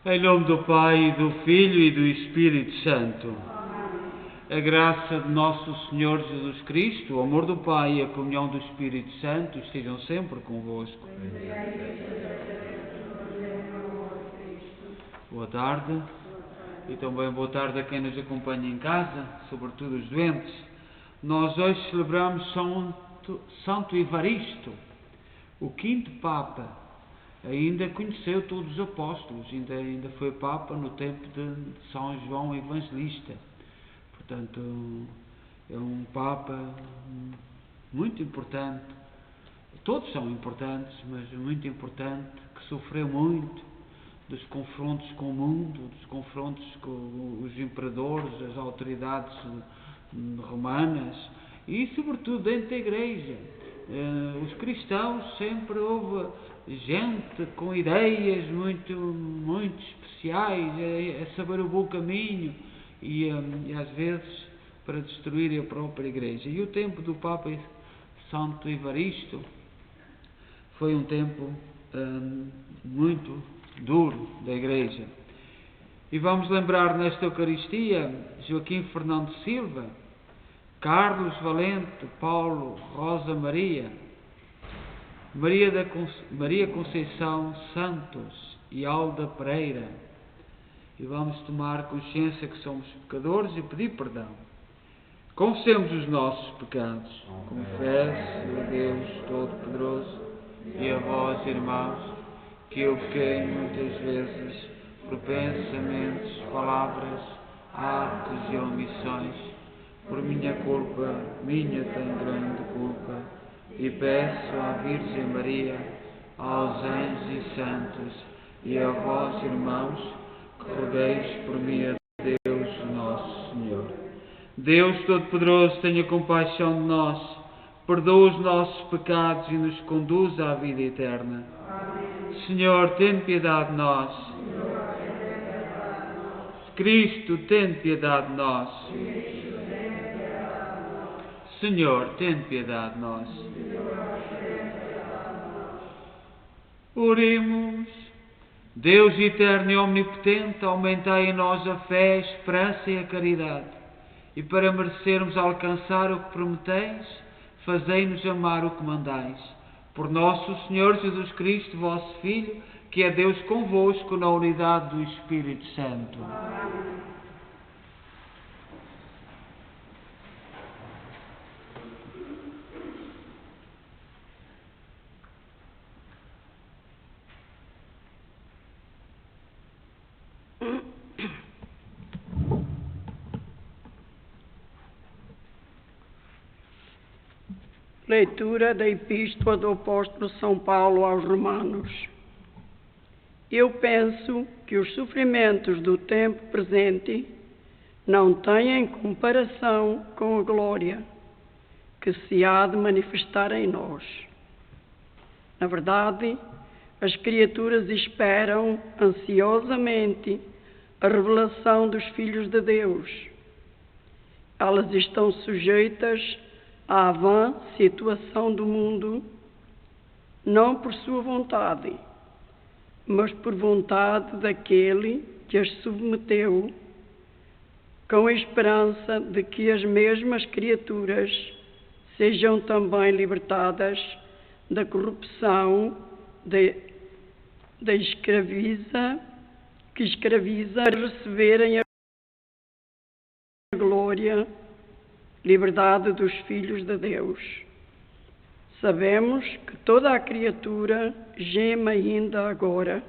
Em nome do Pai, do Filho e do Espírito Santo. A graça de nosso Senhor Jesus Cristo, o amor do Pai e a comunhão do Espírito Santo estejam sempre convosco. Boa tarde e também boa tarde a quem nos acompanha em casa, sobretudo os doentes. Nós hoje celebramos Santo Evaristo, o quinto Papa. Ainda conheceu todos os apóstolos, ainda foi Papa no tempo de São João Evangelista. Portanto, é um Papa muito importante. Todos são importantes, mas muito importante, que sofreu muito dos confrontos com o mundo, dos confrontos com os imperadores, as autoridades romanas e, sobretudo, dentro da Igreja. Os cristãos sempre houve gente com ideias muito especiais, a saber o bom caminho e às vezes para destruir a própria Igreja. E o tempo do Papa Santo Evaristo foi um tempo muito duro da Igreja. E vamos lembrar nesta Eucaristia Joaquim Fernando Silva, Carlos Valente, Paulo, Rosa Maria, Maria Conceição Santos e Alda Pereira. E vamos tomar consciência que somos pecadores e pedir perdão. Confessemos os nossos pecados. Confesso a Deus Todo-Poderoso e a vós, irmãos, que eu pequei muitas vezes por pensamentos, palavras, atos e omissões. Por minha culpa, minha tão grande culpa, e peço à Virgem Maria, aos anjos e santos, e a vós, irmãos, que rogueis por mim a Deus nosso Senhor. Deus Todo-Poderoso, tenha compaixão de nós, perdoa os nossos pecados e nos conduz à vida eterna. Amém. Senhor, tem piedade de nós. Cristo, tem piedade de nós. Senhor, tem piedade de nós. Oremos. Deus eterno e omnipotente, aumentai em nós a fé, a esperança e a caridade. E para merecermos alcançar o que prometeis, fazei-nos amar o que mandais. Por nosso Senhor Jesus Cristo, vosso Filho, que é Deus convosco na unidade do Espírito Santo. Amém. Leitura da Epístola do Apóstolo São Paulo aos Romanos. Eu penso que os sofrimentos do tempo presente não têm comparação com a glória que se há de manifestar em nós. Na verdade, as criaturas esperam ansiosamente a revelação dos filhos de Deus. Elas estão sujeitas à vã situação do mundo, não por sua vontade, mas por vontade daquele que as submeteu, com a esperança de que as mesmas criaturas sejam também libertadas da corrupção que escraviza a receberem a glória, liberdade dos filhos de Deus. Sabemos que toda a criatura geme ainda agora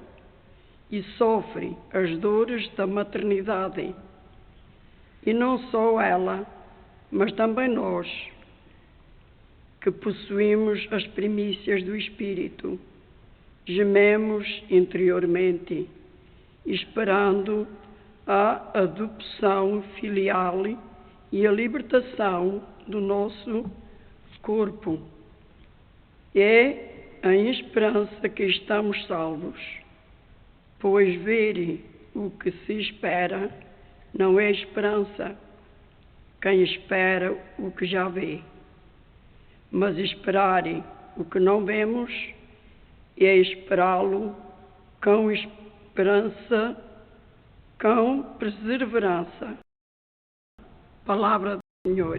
e sofre as dores da maternidade. E não só ela, mas também nós, que possuímos as primícias do Espírito, gememos interiormente, esperando a adopção filial e a libertação do nosso corpo. É em esperança que estamos salvos, pois ver o que se espera não é esperança, quem espera o que já vê. Mas esperar o que não vemos é esperá-lo com esperança com perseverança. Palavra do Senhor.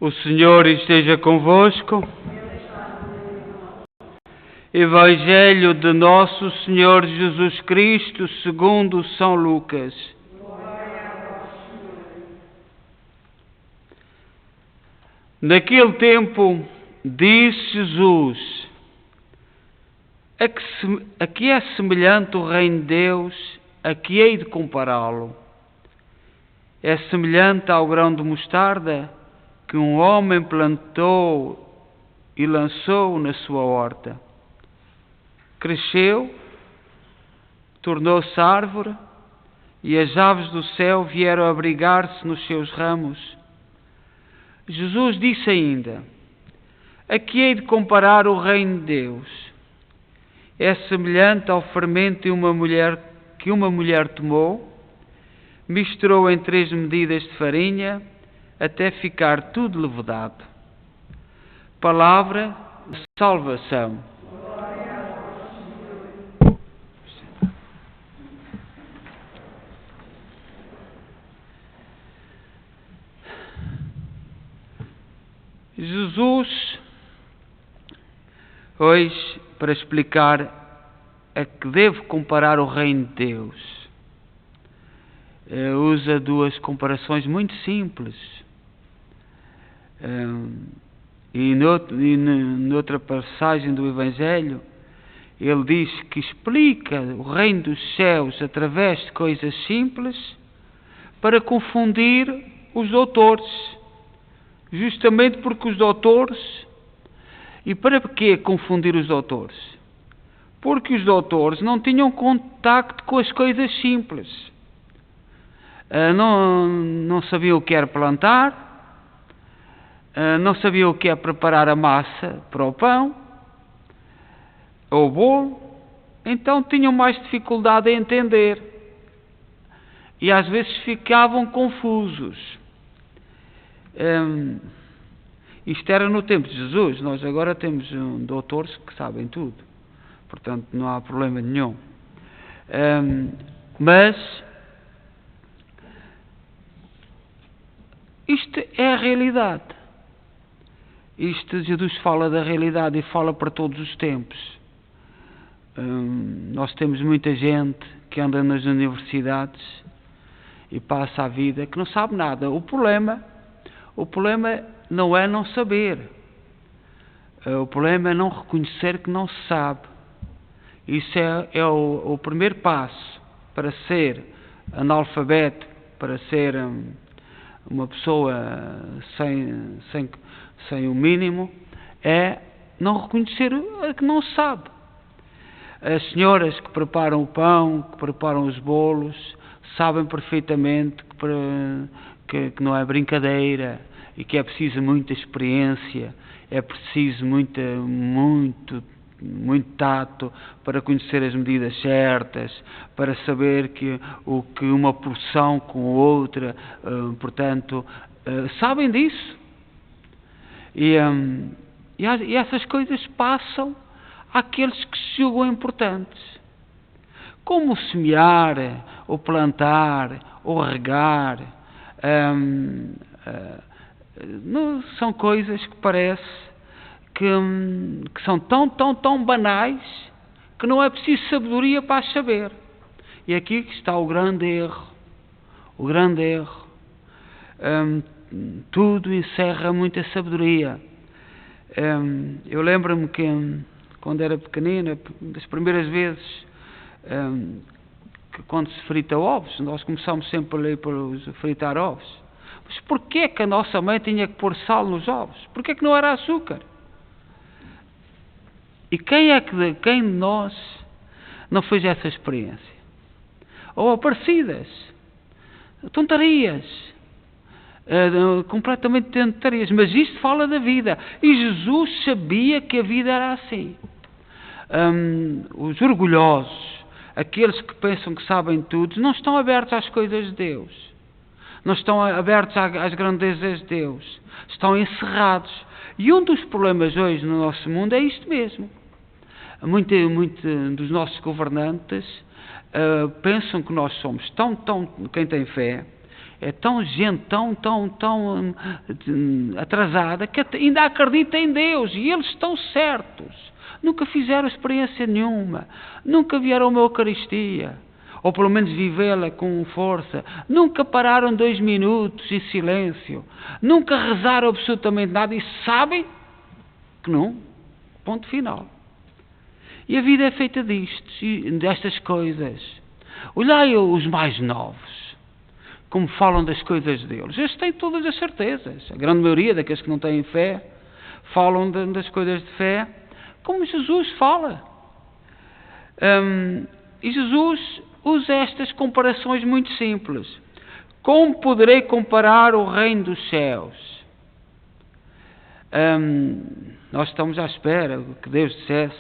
O Senhor esteja convosco. Evangelho de nosso Senhor Jesus Cristo segundo São Lucas. Naquele tempo disse Jesus: a que é semelhante o reino de Deus, a que hei de compará-lo? É semelhante ao grão de mostarda que um homem plantou e lançou na sua horta. Cresceu, tornou-se árvore, e as aves do céu vieram abrigar-se nos seus ramos. Jesus disse ainda: a que hei de comparar o reino de Deus? É semelhante ao fermento que uma mulher tomou, misturou em 3 medidas de farinha, até ficar tudo levedado. Palavra de salvação. Jesus, hoje, para explicar a que devo comparar o reino de Deus, usa 2 comparações muito simples. E noutra passagem do Evangelho, ele diz que explica o reino dos céus através de coisas simples para confundir os doutores. Justamente porque os doutores... E para que confundir os doutores? Porque os doutores não tinham contacto com as coisas simples. Não sabiam o que era plantar, não sabiam o que é preparar a massa para o pão ou o bolo, então tinham mais dificuldade em entender e às vezes ficavam confusos. Isto era no tempo de Jesus. Nós agora temos doutores que sabem tudo, portanto não há problema nenhum. Mas isto é a realidade. Isto, Jesus fala da realidade e fala para todos os tempos. Nós temos muita gente que anda nas universidades e passa a vida que não sabe nada. O problema não é não saber. O problema é não reconhecer que não se sabe. Isso é o primeiro passo para ser analfabeto, para ser uma pessoa sem o mínimo, é não reconhecer que não sabe. As senhoras que preparam o pão, que preparam os bolos, sabem perfeitamente que não é brincadeira e que é preciso muita experiência, é preciso muito tato para conhecer as medidas certas, para saber que uma porção com outra, portanto, sabem disso. E essas coisas passam àqueles que se julgam importantes. Como semear, ou plantar, ou regar, são coisas que parece que são tão banais que não é preciso sabedoria para as saber. E aqui está o grande erro. O grande erro. Tudo encerra muita sabedoria. Eu lembro-me que quando era pequenina, das primeiras vezes que quando se frita ovos, nós começamos sempre a ler para fritar ovos. Mas porquê que a nossa mãe tinha que pôr sal nos ovos? Porquê que não era açúcar? E quem de nós não fez essa experiência? Ou aparecidas, tontarias, completamente tontarias, mas isto fala da vida. E Jesus sabia que a vida era assim. Os orgulhosos, aqueles que pensam que sabem tudo, não estão abertos às coisas de Deus, não estão abertos às grandezas de Deus, estão encerrados. E um dos problemas hoje no nosso mundo é isto mesmo. Muito dos nossos governantes pensam que nós somos quem tem fé, é tão atrasada, que ainda acredita em Deus, e eles estão certos. Nunca fizeram experiência nenhuma, nunca vieram uma Eucaristia, ou pelo menos vivê-la com força, nunca pararam 2 minutos em silêncio, nunca rezaram absolutamente nada, e sabem que não, ponto final. E a vida é feita destas coisas. Olhai os mais novos, como falam das coisas deles. Eles têm todas as certezas. A grande maioria daqueles que não têm fé falam das coisas de fé como Jesus fala. E Jesus usa estas comparações muito simples. Como poderei comparar o reino dos céus? Nós estamos à espera que Deus dissesse: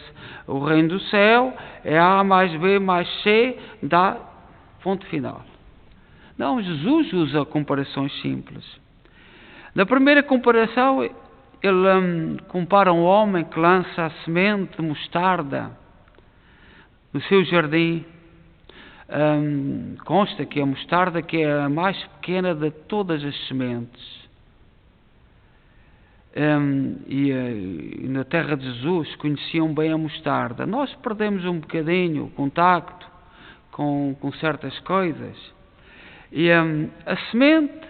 o reino do céu é A mais B mais C, dá ponto final. Não, Jesus usa comparações simples. Na primeira comparação, ele compara um homem que lança a semente de mostarda no seu jardim. Consta que a mostarda que é a mais pequena de todas as sementes. E na terra de Jesus conheciam bem a mostarda. Nós perdemos um bocadinho o contacto com certas coisas. E a semente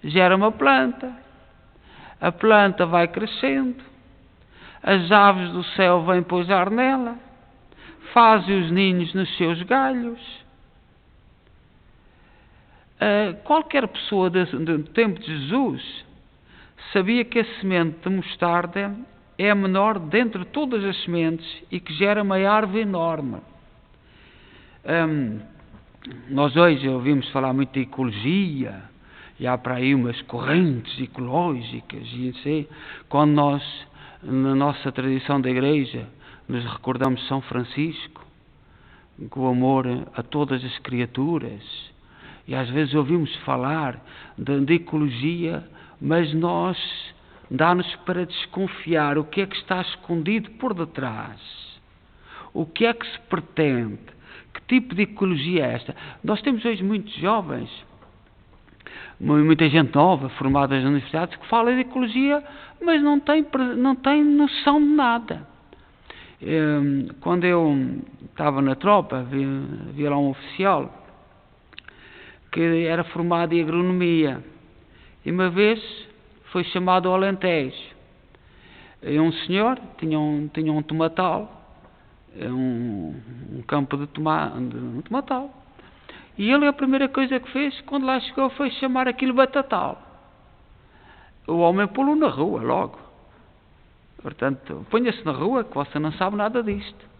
gera uma planta, a planta vai crescendo, as aves do céu vêm pousar nela, fazem os ninhos nos seus galhos. Qualquer pessoa do tempo de Jesus sabia que a semente de mostarda é a menor dentre todas as sementes e que gera uma árvore enorme. Nós hoje ouvimos falar muito de ecologia, e há para aí umas correntes ecológicas, e assim, quando nós, na nossa tradição da Igreja, nos recordamos São Francisco, com o amor a todas as criaturas, e às vezes ouvimos falar de ecologia, mas nós dá-nos para desconfiar o que é que está escondido por detrás, o que é que se pretende, que tipo de ecologia é esta. Nós temos hoje muitos jovens, muita gente nova, formada nas universidades, que fala de ecologia, mas não tem noção de nada. Quando eu estava na tropa, havia lá um oficial que era formado em agronomia, e uma vez foi chamado ao Alentejo. E um senhor tinha um tomatal, um campo de tomatal. E ele, a primeira coisa que fez, quando lá chegou, foi chamar aquilo batatal. o homem pô-lo na rua logo. Portanto, ponha-se na rua que você não sabe nada disto.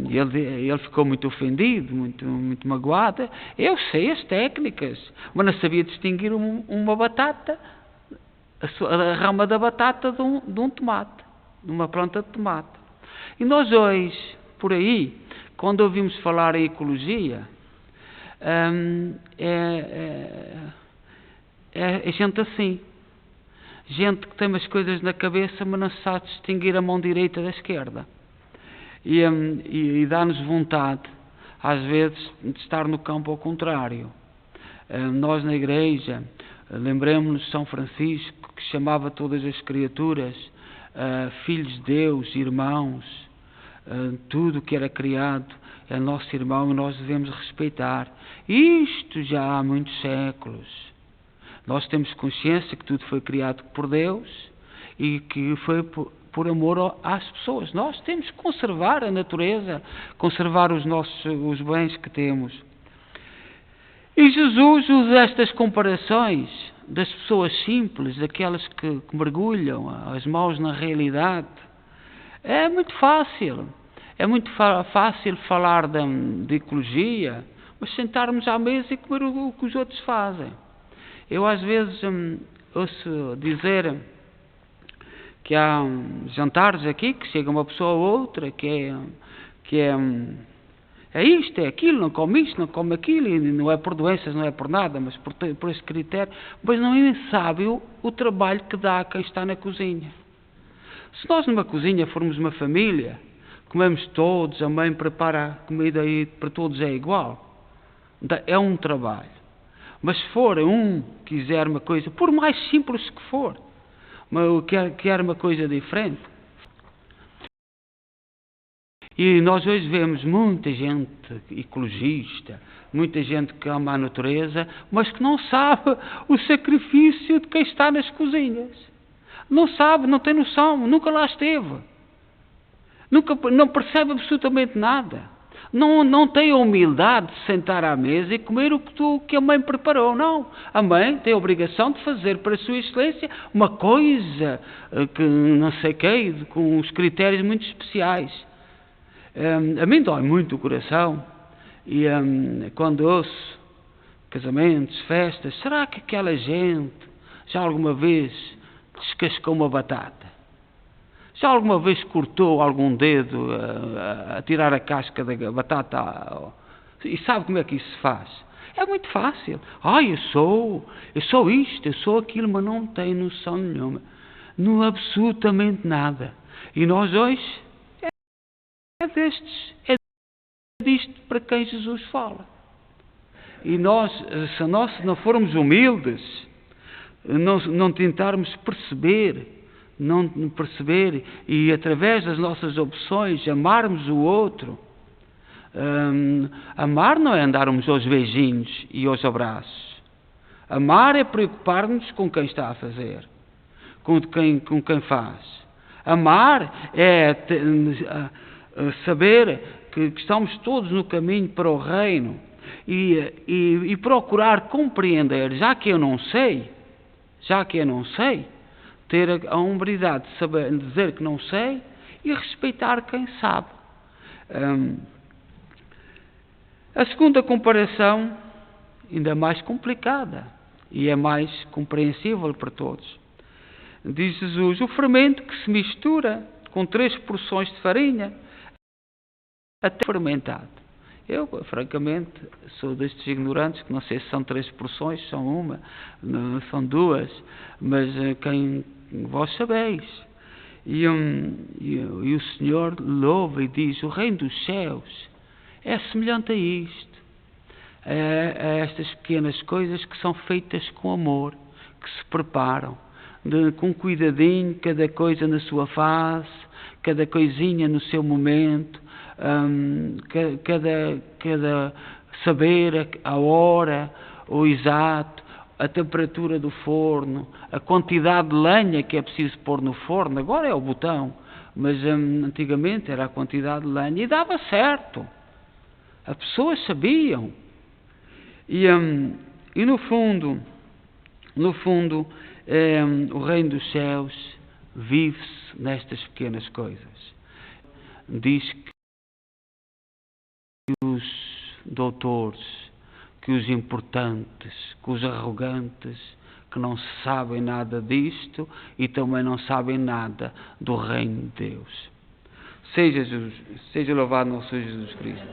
Ele ficou muito ofendido, muito magoado. Eu sei as técnicas, mas não sabia distinguir uma batata, a rama da batata de um tomate, de uma planta de tomate. E nós hoje, por aí, quando ouvimos falar em ecologia, é gente assim, gente que tem umas coisas na cabeça, mas não sabe distinguir a mão direita da esquerda. E dá-nos vontade, às vezes, de estar no campo ao contrário. Nós na igreja, lembremos-nos de São Francisco, que chamava todas as criaturas filhos de Deus, irmãos. Tudo que era criado é nosso irmão e nós devemos respeitar. Isto já há muitos séculos. Nós temos consciência que tudo foi criado por Deus e que foi por amor às pessoas. Nós temos que conservar a natureza, conservar os bens que temos. E Jesus usa estas comparações das pessoas simples, daquelas que mergulham as mãos na realidade. É muito fácil falar de ecologia, mas sentarmos à mesa e comer o que os outros fazem. Eu às vezes ouço dizer que há jantares aqui que chega uma pessoa ou outra que é isto, é aquilo, não come isto, não come aquilo, e não é por doenças, não é por nada, mas por esse critério, mas não sabe o trabalho que dá a quem está na cozinha. Se nós numa cozinha formos uma família, comemos todos, a mãe prepara a comida e para todos é igual, é um trabalho. Mas se for quiser uma coisa, por mais simples que for, mas quer uma coisa diferente. E nós hoje vemos muita gente ecologista, muita gente que ama a natureza, mas que não sabe o sacrifício de quem está nas cozinhas. Não sabe, não tem noção, nunca lá esteve. Não percebe absolutamente nada. Não tem a humildade de sentar à mesa e comer o que a mãe preparou, não. A mãe tem a obrigação de fazer para a sua excelência uma coisa que não sei quê, com uns critérios muito especiais. A mim dói muito o coração e quando ouço casamentos, festas, será que aquela gente já alguma vez descascou uma batata? Já alguma vez cortou algum dedo a tirar a casca da batata? E sabe como é que isso se faz? É muito fácil. Eu sou isto, eu sou aquilo, mas não tem noção nenhuma. Não absolutamente nada. E nós hoje é disto para quem Jesus fala. E nós, se nós não formos humildes, não tentarmos perceber e através das nossas opções amarmos o outro. Amar não é andarmos aos beijinhos e aos abraços. Amar é preocupar-nos com quem está a fazer, com quem faz. Amar é saber que estamos todos no caminho para o reino e procurar compreender, já que eu não sei, ter a humildade de saber dizer que não sei e respeitar quem sabe. A segunda comparação, ainda mais complicada e é mais compreensível para todos. Diz Jesus, o fermento que se mistura com 3 porções de farinha até fermentado. Eu, francamente, sou destes ignorantes que não sei se são 3 porções, são uma, são 2, mas vós sabeis. E o Senhor louva e diz, o reino dos céus é semelhante a isto, a estas pequenas coisas que são feitas com amor, que se preparam, com cuidadinho, cada coisa na sua fase, cada coisinha no seu momento, cada saber a hora, o exato, a temperatura do forno, a quantidade de lenha que é preciso pôr no forno. Agora é o botão, mas antigamente era a quantidade de lenha e dava certo. As pessoas sabiam. E no fundo, O reino dos céus vive-se nestas pequenas coisas. Diz que os doutores, que os importantes, que os arrogantes, que não sabem nada disto e também não sabem nada do reino de Deus. Seja louvado nosso Senhor Jesus Cristo.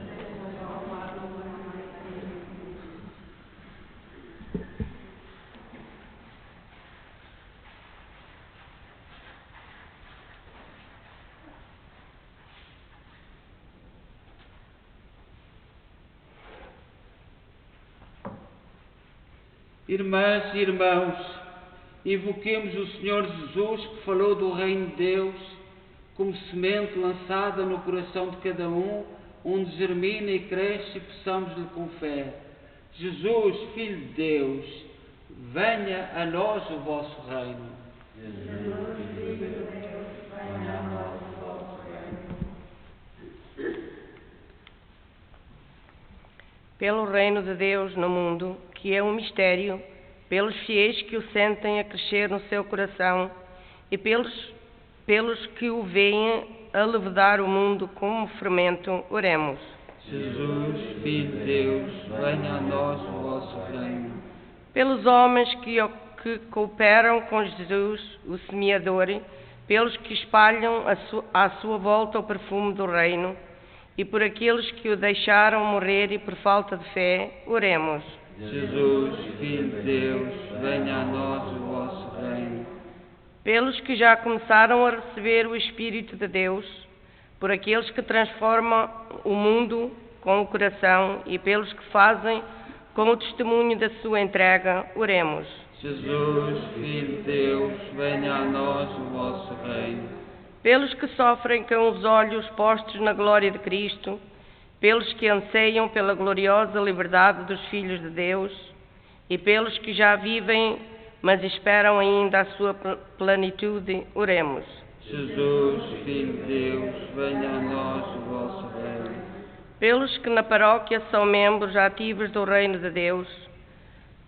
Irmãs e irmãos, invoquemos o Senhor Jesus, que falou do reino de Deus como semente lançada no coração de cada um, onde germina e cresce, e peçamos-lhe com fé. Jesus, Filho de Deus, venha a nós o vosso reino. Jesus, Filho de Deus, venha a nós o vosso reino. Pelo reino de Deus no mundo, que é um mistério, pelos fiéis que o sentem a crescer no seu coração e pelos que o veem a levedar o mundo como fermento, oremos. Jesus, Filho de Deus, venha a nós o vosso reino. Pelos homens que cooperam com Jesus, o semeador, pelos que espalham à sua volta o perfume do reino, e por aqueles que o deixaram morrer e por falta de fé, oremos. Jesus, Filho de Deus, venha a nós o vosso reino. Pelos que já começaram a receber o Espírito de Deus, por aqueles que transformam o mundo com o coração e pelos que fazem com o testemunho da sua entrega, oremos. Jesus, Filho de Deus, venha a nós o vosso reino. Pelos que sofrem com os olhos postos na glória de Cristo, pelos que anseiam pela gloriosa liberdade dos filhos de Deus e pelos que já vivem, mas esperam ainda a sua plenitude, oremos. Jesus, Filho de Deus, venha a nós o vosso reino. Pelos que na paróquia são membros ativos do reino de Deus,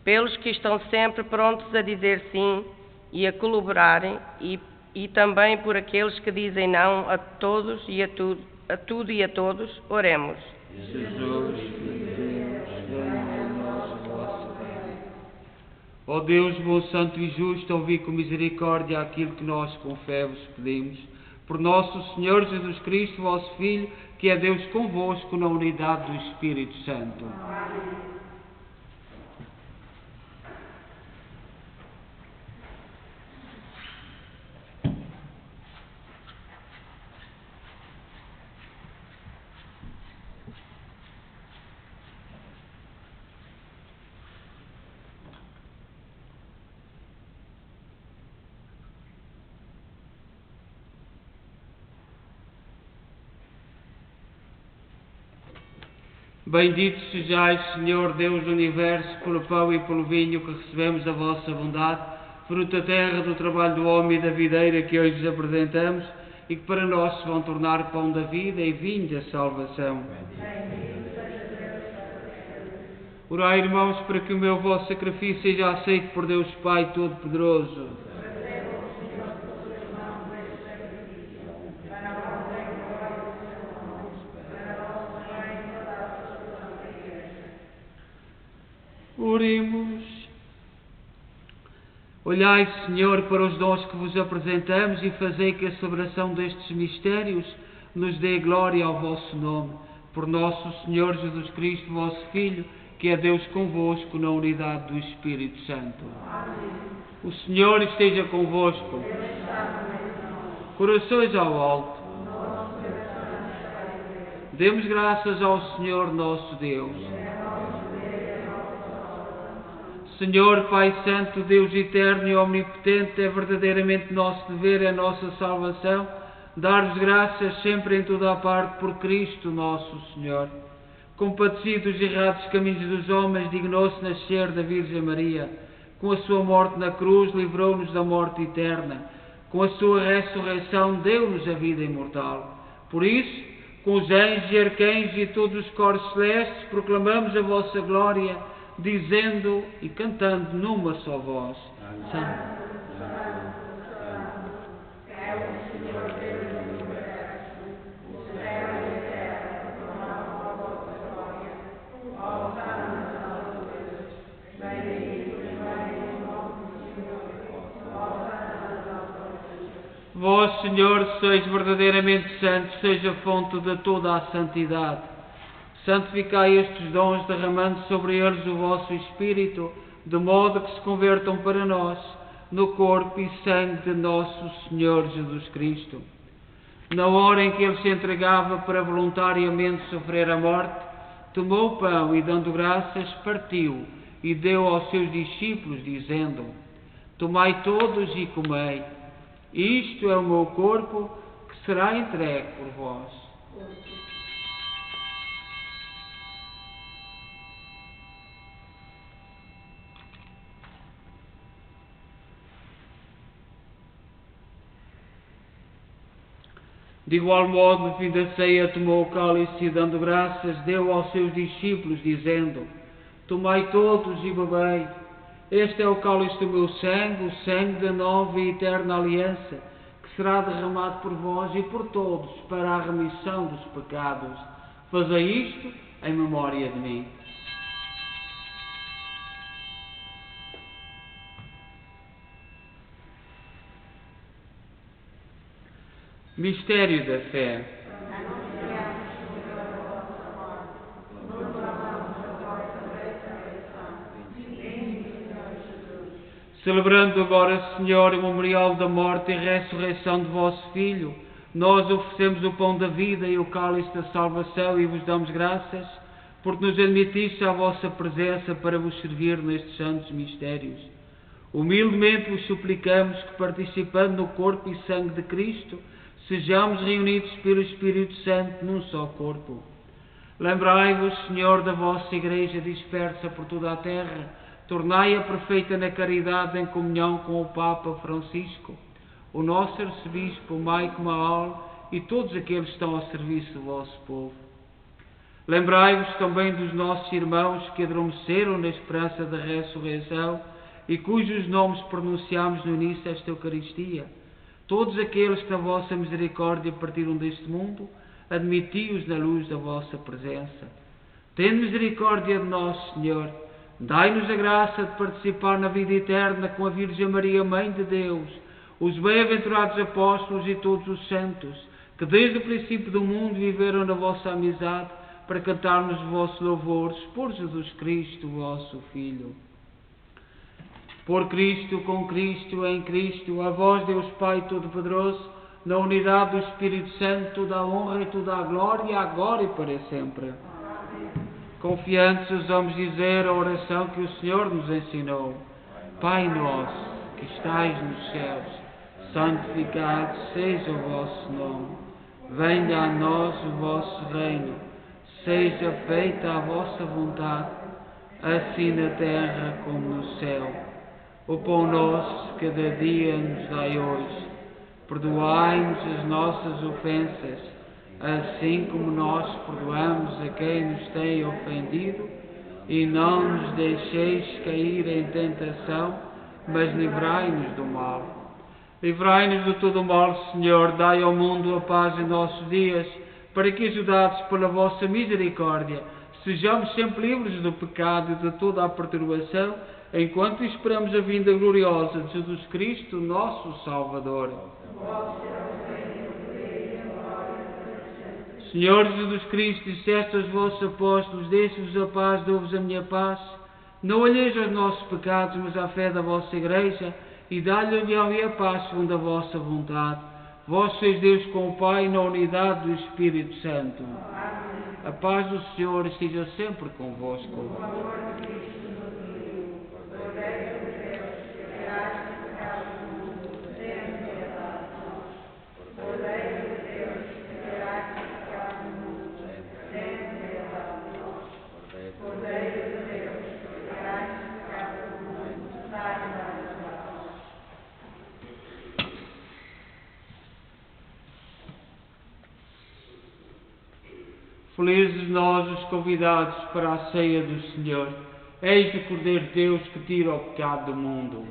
pelos que estão sempre prontos a dizer sim e a colaborarem, e também por aqueles que dizem não a todos e a tudo e a todos, oremos. Jesus, Filho de Deus, venha a nós o vosso reino. Ó Deus, bom, santo e justo, ouvi com misericórdia aquilo que nós com fé vos pedimos. Por nosso Senhor Jesus Cristo, vosso Filho, que é Deus convosco na unidade do Espírito Santo. Amém. Bendito sejais, Senhor Deus do Universo, pelo pão e pelo vinho que recebemos da vossa bondade, fruto da terra, do trabalho do homem e da videira que hoje vos apresentamos, e que para nós se vão tornar pão da vida e vinho da salvação. Orai, irmãos, para que o meu vosso sacrifício seja aceito por Deus Pai Todo-Poderoso. Oremos. Olhai, Senhor, para os dons que vos apresentamos e fazei que a celebração destes mistérios nos dê glória ao vosso nome. Por nosso Senhor Jesus Cristo, vosso Filho, que é Deus convosco na unidade do Espírito Santo. Amém. O Senhor esteja convosco. Corações ao alto. Demos graças ao Senhor nosso Deus. Senhor, Pai Santo, Deus eterno e omnipotente, é verdadeiramente nosso dever, é nossa salvação, dar-vos graças sempre em toda a parte por Cristo nosso Senhor. Compadecido dos errados caminhos dos homens, dignou-se nascer da Virgem Maria. Com a sua morte na cruz, livrou-nos da morte eterna. Com a sua ressurreição, deu-nos a vida imortal. Por isso, com os anjos e arcanjos e todos os coros celestes, proclamamos a vossa glória, dizendo e cantando numa só voz: Santo, Vós, Senhor, sois verdadeiramente santos, seja a fonte de toda a santidade. Santificai estes dons, derramando sobre eles o vosso Espírito, de modo que se convertam para nós no corpo e sangue de nosso Senhor Jesus Cristo. Na hora em que ele se entregava para voluntariamente sofrer a morte, tomou o pão e, dando graças, partiu e deu aos seus discípulos, dizendo: Tomai todos e comei. Isto é o meu corpo, que será entregue por vós. De igual modo, no fim da ceia, tomou o cálice e, dando graças, deu aos seus discípulos, dizendo: Tomai todos e bebei. Este é o cálice do meu sangue, o sangue da nova e eterna aliança, que será derramado por vós e por todos para a remissão dos pecados. Fazei isto em memória de mim. Mistério da fé. Celebrando agora, Senhor, o memorial da morte e ressurreição de vosso Filho, nós oferecemos o pão da vida e o cálice da salvação e vos damos graças, porque nos admitiste à vossa presença para vos servir nestes santos mistérios. Humildemente vos suplicamos que, participando no corpo e sangue de Cristo, sejamos reunidos pelo Espírito Santo num só corpo. Lembrai-vos, Senhor, da vossa Igreja dispersa por toda a terra, tornai-a perfeita na caridade em comunhão com o Papa Francisco, o nosso arcebispo Maico Maal e todos aqueles que estão ao serviço do vosso povo. Lembrai-vos também dos nossos irmãos que adormeceram na esperança da ressurreição e cujos nomes pronunciamos no início desta Eucaristia. Todos aqueles que na vossa misericórdia partiram deste mundo, admiti-os na luz da vossa presença. Tende misericórdia de nós, Senhor. Dai-nos a graça de participar na vida eterna com a Virgem Maria, Mãe de Deus, os bem-aventurados apóstolos e todos os santos, que desde o princípio do mundo viveram na vossa amizade, para cantarmos os vossos louvores por Jesus Cristo, vosso Filho. Por Cristo, com Cristo, em Cristo, a vós, Deus Pai Todo-Poderoso, na unidade do Espírito Santo, toda a honra e toda a glória, agora e para sempre. Confiantes, ousamos dizer a oração que o Senhor nos ensinou. Pai nosso, que estais nos céus, santificado seja o vosso nome. Venha a nós o vosso reino. Seja feita a vossa vontade, assim na terra como no céu. O pão nosso, cada dia nos dai hoje. Perdoai-nos as nossas ofensas, assim como nós perdoamos a quem nos tem ofendido, e não nos deixeis cair em tentação, mas livrai-nos do mal. Livrai-nos de todo o mal, Senhor, dai ao mundo a paz em nossos dias, para que, ajudados pela vossa misericórdia, sejamos sempre livres do pecado e de toda a perturbação, enquanto esperamos a vinda gloriosa de Jesus Cristo, nosso Salvador. Senhor Jesus Cristo, disseste aos vossos apóstolos: deixe-vos a paz, dou-vos a minha paz. Não olheis aos nossos pecados, mas à fé da vossa Igreja, e dá-lhe a união e a paz segundo a vossa vontade. Vós sois Deus com o Pai, na unidade do Espírito Santo. A paz do Senhor esteja sempre convosco. Felizes nós os convidados para a ceia do Senhor. Eis o Cordeiro de Deus que tira o pecado do mundo.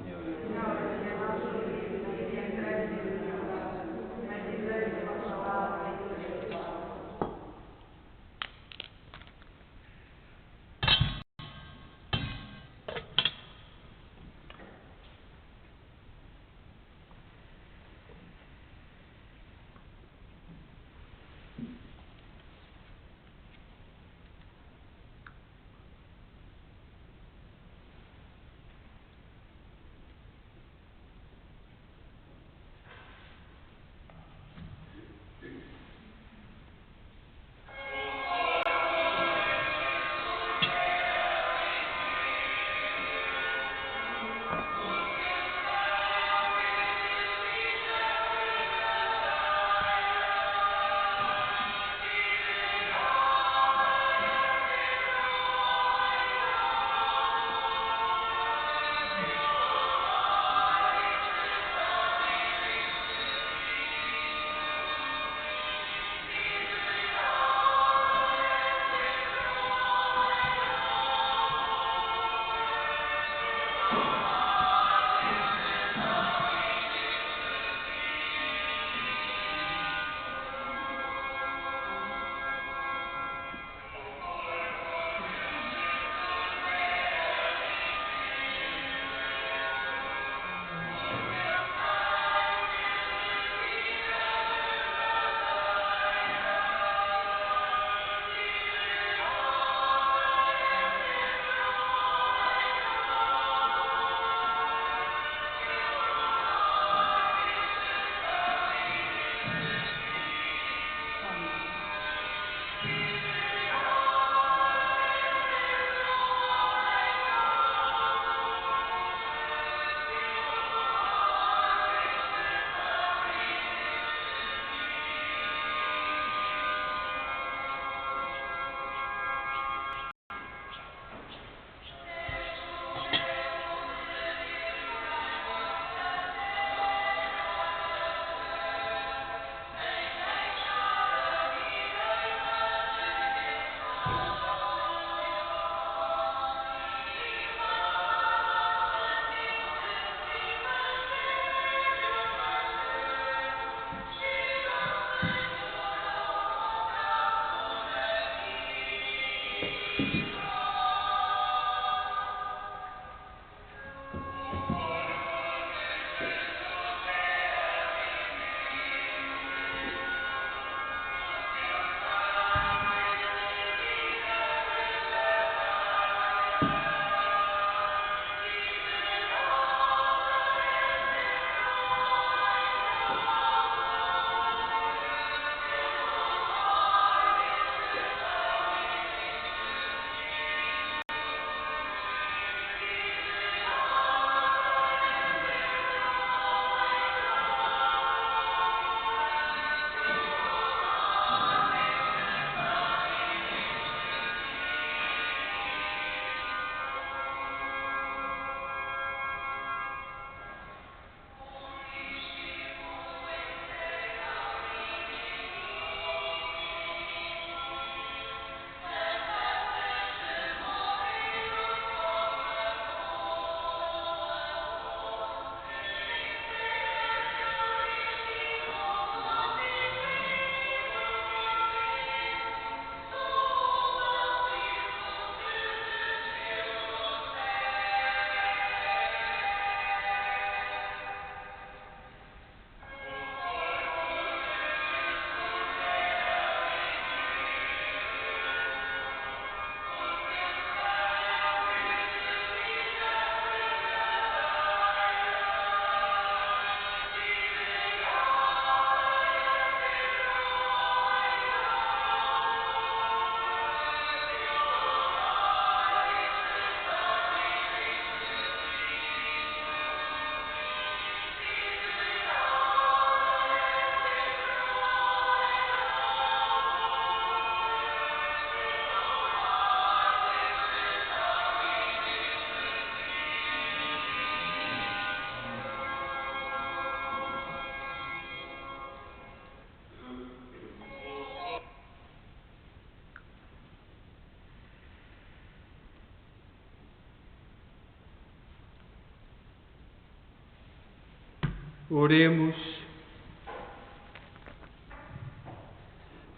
Oremos.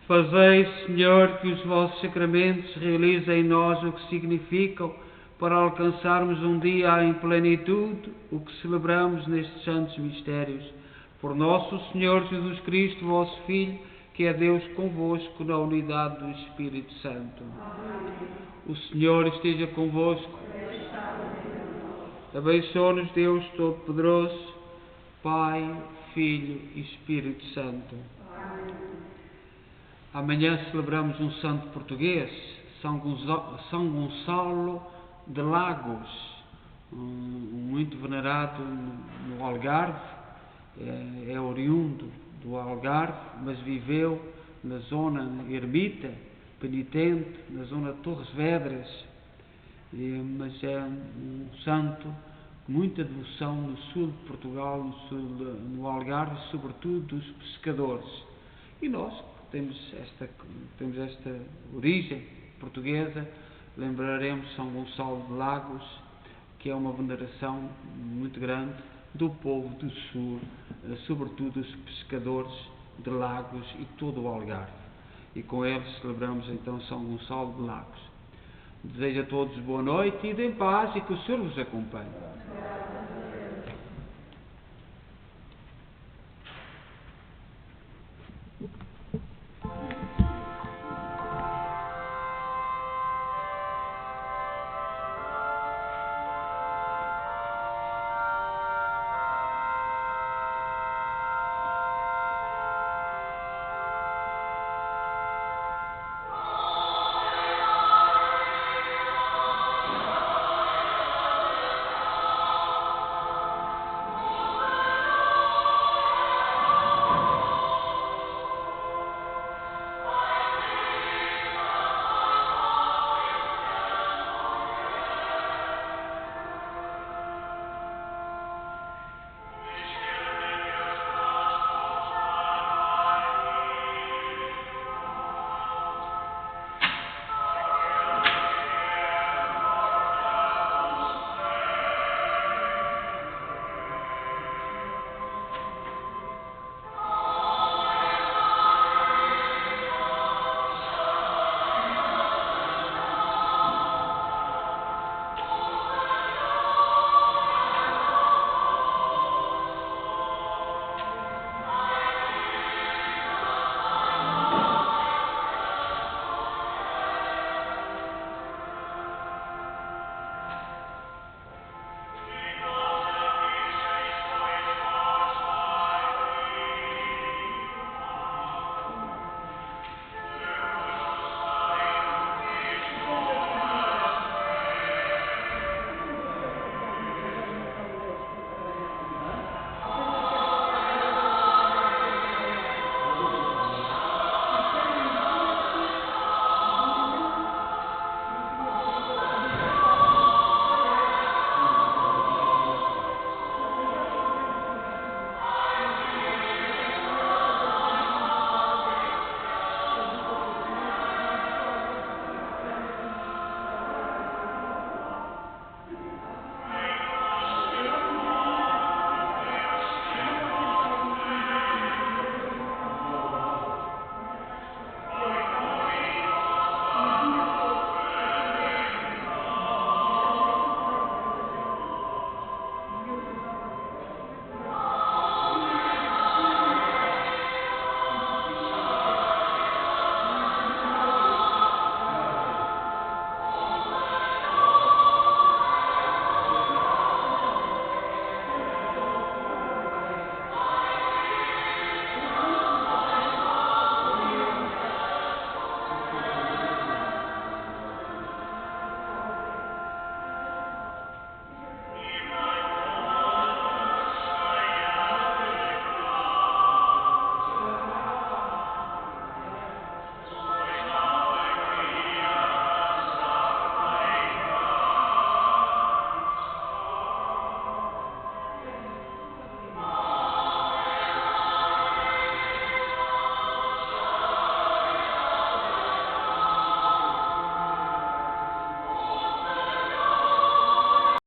Fazei, Senhor, que os vossos sacramentos realizem em nós o que significam para alcançarmos um dia em plenitude o que celebramos nestes santos mistérios. Por nosso Senhor Jesus Cristo, vosso Filho, que é Deus convosco na unidade do Espírito Santo. O Senhor esteja convosco. Abençoe-nos Deus Todo-Poderoso, Pai, Filho e Espírito Santo. Amanhã celebramos um santo português, São Gonçalo de Lagos, muito venerado no Algarve, é oriundo do Algarve, mas viveu na zona ermita, penitente, na zona de Torres Vedras, mas é um santo com muita devoção no sul de Portugal, no Algarve, sobretudo dos pescadores. E nós temos esta origem portuguesa, lembraremos São Gonçalo de Lagos, que é uma veneração muito grande do povo do sul, sobretudo os pescadores de Lagos e todo o Algarve. E com eles celebramos então São Gonçalo de Lagos. Desejo a todos boa noite e em paz, e que o Senhor vos acompanhe.